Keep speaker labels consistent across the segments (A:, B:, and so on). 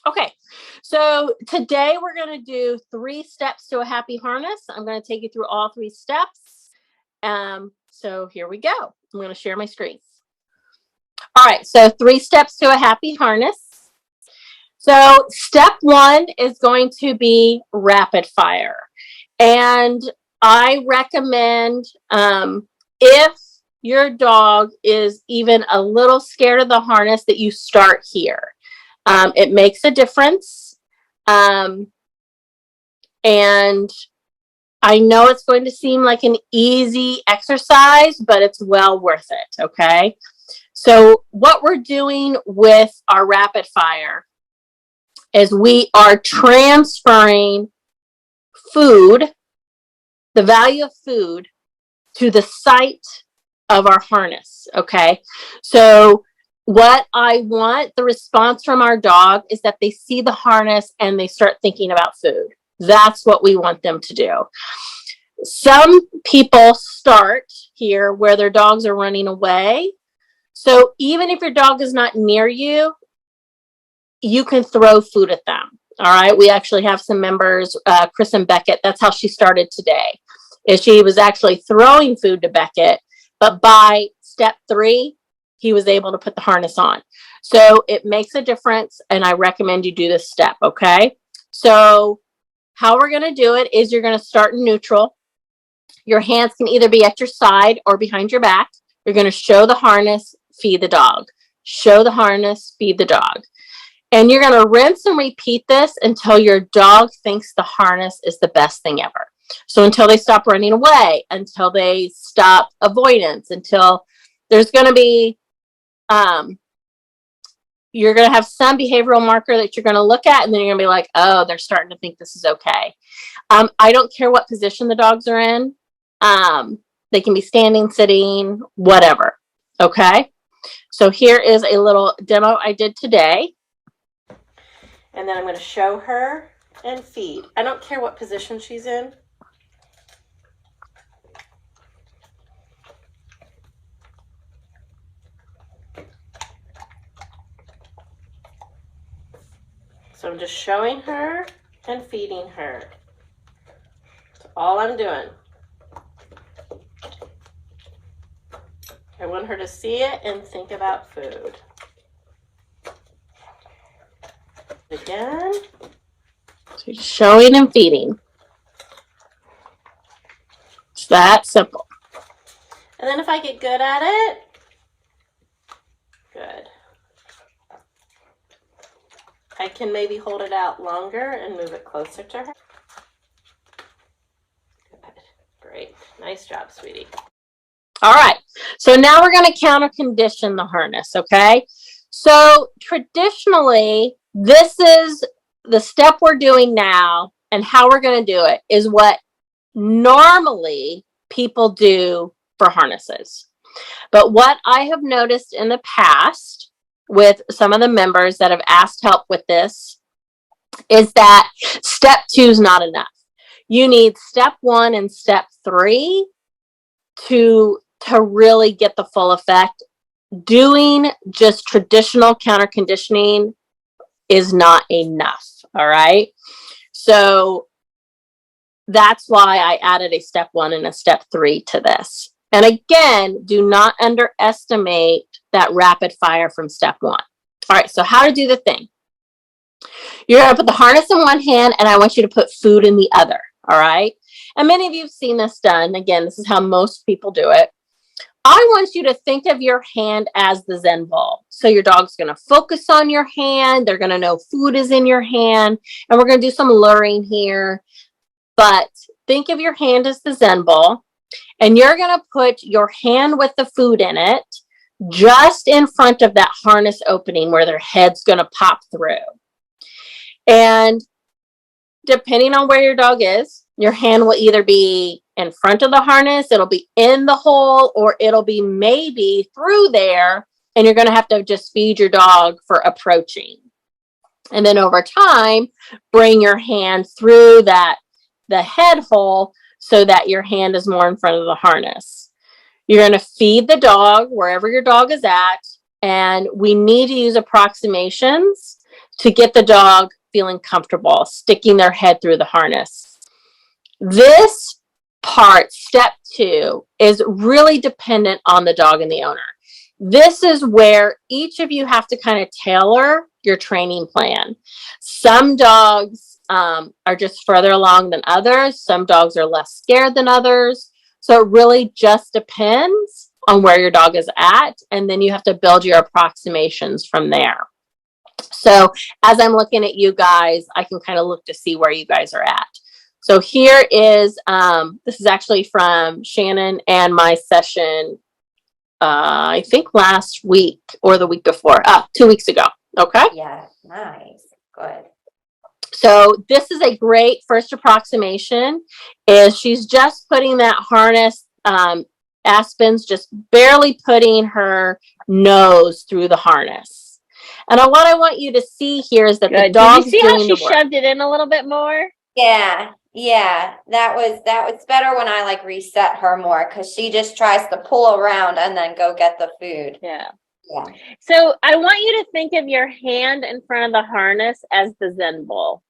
A: Okay, so today we're going to do 3 steps to a happy harness. I'm going to take you through all 3 steps. So here we go. I'm going to share my screen. All right, so 3 steps to a happy harness. So step 1 is going to be rapid fire. And I recommend if your dog is even a little scared of the harness that you start here. It makes a difference. And I know it's going to seem like an easy exercise, but it's well worth it, okay? So what we're doing with our rapid fire is we are transferring food, the value of food, to the site of our harness, okay? So what I want the response from our dog is that they see the harness and they start thinking about food. That's what we want them to do. Some people start here where their dogs are running away. So even if your dog is not near you, you can throw food at them. All right. We actually have some members, Chris and Beckett. That's how she started today. Is she was actually throwing food to Beckett, but by step 3, he was able to put the harness on. So it makes a difference, and I recommend you do this step, okay? So how we're going to do it is you're going to start in neutral. Your hands can either be at your side or behind your back. You're going to show the harness, feed the dog. Show the harness, feed the dog. And you're going to rinse and repeat this until your dog thinks the harness is the best thing ever. So until they stop running away, until they stop avoidance, until there's going to be, you're going to have some behavioral marker that you're going to look at, and then you're going to be like, oh, they're starting to think this is okay. I don't care what position the dogs are in. They can be standing, sitting, whatever. Okay. So here is a little demo I did today. And then I'm going to show her and feed. I don't care what position she's in. So I'm just showing her and feeding her. That's all I'm doing. I want her to see it and think about food. Again. So just showing and feeding. It's that simple. And then if I get good at it, good. I can maybe hold it out longer and move it closer to her. Good. Great. Nice job, sweetie. All right. So now we're going to counter condition the harness, okay? So traditionally, this is the step we're doing now, and how we're going to do it is what normally people do for harnesses. But what I have noticed in the past with some of the members that have asked help with this is that step 2 is not enough. You need step 1 and step 3 to really get the full effect. Doing just traditional counter conditioning is not enough. All right. So that's why I added a step 1 and a step 3 to this. And again, do not underestimate that rapid fire from step 1. All right, so how to do the thing. You're going to put the harness in one hand, and I want you to put food in the other, all right? And many of you have seen this done. Again, this is how most people do it. I want you to think of your hand as the Zen ball. So your dog's going to focus on your hand. They're going to know food is in your hand. And we're going to do some luring here. But think of your hand as the Zen ball. And you're going to put your hand with the food in it just in front of that harness opening where their head's going to pop through. And depending on where your dog is, your hand will either be in front of the harness, it'll be in the hole, or it'll be maybe through there, and you're going to have to just feed your dog for approaching. And then over time, bring your hand through the head hole so that your hand is more in front of the harness. You're going to feed the dog wherever your dog is at, and we need to use approximations to get the dog feeling comfortable, sticking their head through the harness. This part, step 2, is really dependent on the dog and the owner. This is where each of you have to kind of tailor your training plan. Some dogs are just further along than others. Some dogs are less scared than others. So it really just depends on where your dog is at. And then you have to build your approximations from there. So as I'm looking at you guys, I can kind of look to see where you guys are at. So here is, this is actually from Shannon and my session, I think last week or the week before, 2 weeks ago. Okay.
B: Yeah. Nice. Good.
A: So this is a great first approximation. Is she's just putting that harness, Aspen's just barely putting her nose through the harness. And what I want you to see here is that the dog's
C: Did you see
A: doing
C: how she shoved it in a little bit more?
B: Yeah. Yeah. That was better when I like reset her more, because she just tries to pull around and then go get the food.
C: Yeah.
B: Yeah.
C: So I want you to think of your hand in front of the harness as the Zen bowl.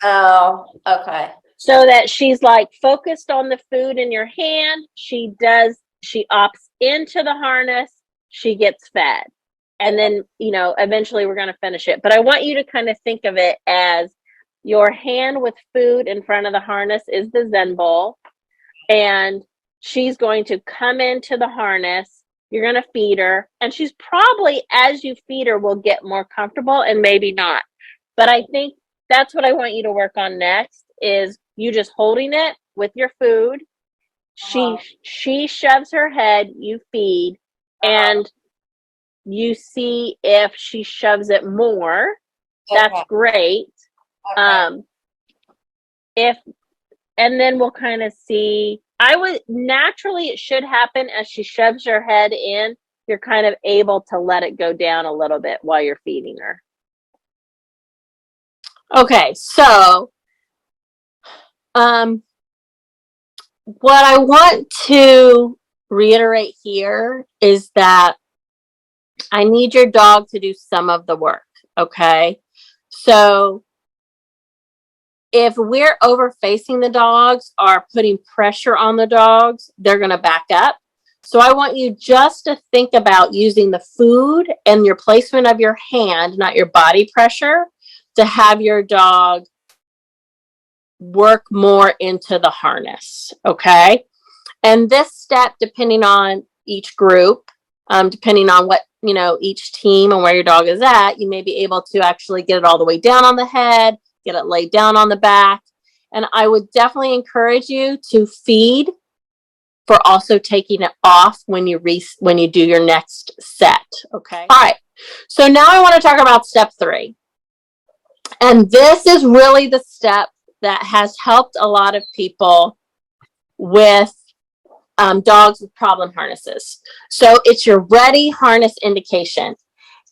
B: Oh, okay.
C: So that she's like focused on the food in your hand. She opts into the harness. She gets fed. And then, eventually we're going to finish it. But I want you to kind of think of it as your hand with food in front of the harness is the Zen bowl. And she's going to come into the harness. You're going to feed her. And she's probably, as you feed her, will get more comfortable and maybe not. But I think that's what I want you to work on next, is you just holding it with your food. She shoves her head, you feed, and you see if she shoves it more. That's great.
B: Okay.
C: And then we'll kind of see. Naturally, it should happen as she shoves her head in. You're kind of able to let it go down a little bit while you're feeding her.
A: Okay, so what I want to reiterate here is that I need your dog to do some of the work, okay? So if we're over facing the dogs or putting pressure on the dogs, they're going to back up. So I want you just to think about using the food and your placement of your hand, not your body pressure, to have your dog work more into the harness, okay? And this step, depending on each group, depending on what, each team and where your dog is at, you may be able to actually get it all the way down on the head, get it laid down on the back. And I would definitely encourage you to feed for also taking it off when you do your next set, okay? All right, so now I want to talk about step 3. And this is really the step that has helped a lot of people with dogs with problem harnesses. So it's your ready harness indication.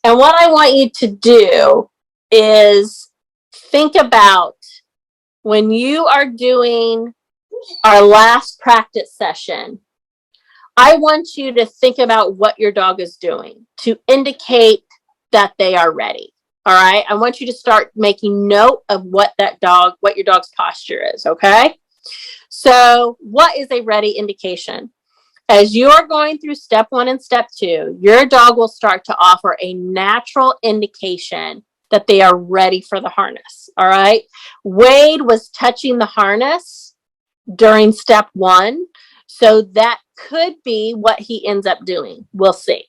A: And what I want you to do is think about when you are doing our last practice session, I want you to think about what your dog is doing to indicate that they are ready. All right. I want you to start making note of what your dog's posture is. Okay. So what is a ready indication? As you're going through step 1 and step 2, your dog will start to offer a natural indication that they are ready for the harness. All right. Wade was touching the harness during step 1. So that could be what he ends up doing. We'll see.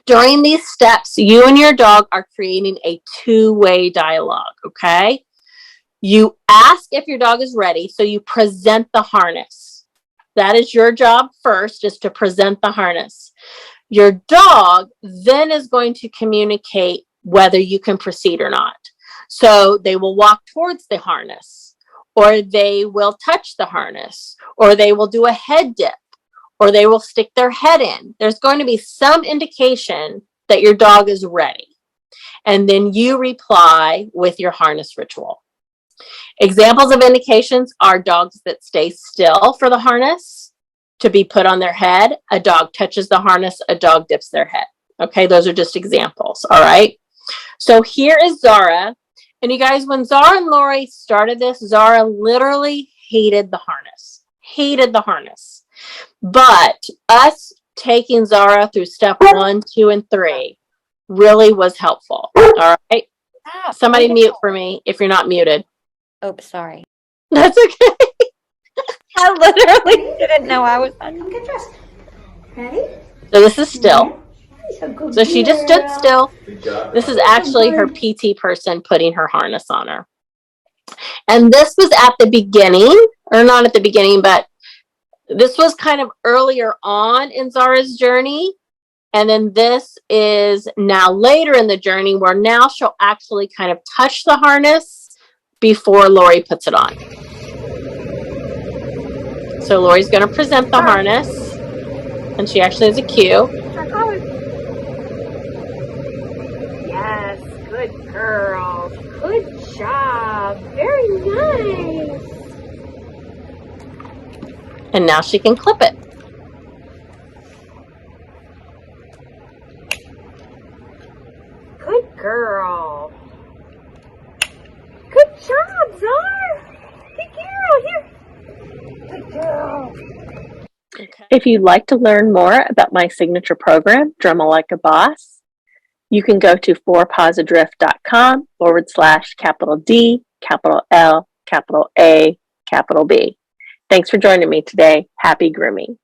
A: During these steps, you and your dog are creating a 2-way dialogue, okay? You ask if your dog is ready, so you present the harness. That is your job first, is to present the harness. Your dog then is going to communicate whether you can proceed or not. So they will walk towards the harness, or they will touch the harness, or they will do a head dip, or they will stick their head in. There's going to be some indication that your dog is ready. And then you reply with your harness ritual. Examples of indications are dogs that stay still for the harness to be put on their head. A dog touches the harness, a dog dips their head. Okay, those are just examples, all right? So here is Zara. And you guys, when Zara and Lori started this, Zara literally hated the harness. Hated the harness. But us taking Zara through step 1, 2, and 3 really was helpful. All right. Somebody mute for me if you're not muted.
B: Oops, sorry.
A: That's okay.
B: I literally didn't know I was on.
D: Get dressed. Ready?
A: So this is still.
D: So good
A: So she just stood
D: girl.
A: still. This is actually her PT person putting her harness on her. And this was at the beginning, or not at the beginning, but this was kind of earlier on in Zara's journey. And then this is now later in the journey where now she'll actually kind of touch the harness before Lori puts it on. So Lori's going to present the harness, and she actually has a cue.
C: Yes, good girl. Good job. Very nice.
A: And now she can clip it.
C: Good girl. Good job, Zara. Good girl. Here. Good girl.
A: Okay.
C: If you'd like to learn more about my signature program, Drummer Like a Boss, you can go to fourpausadrift.com/capital D, capital L, capital A, capital B. Thanks for joining me today. Happy grooming.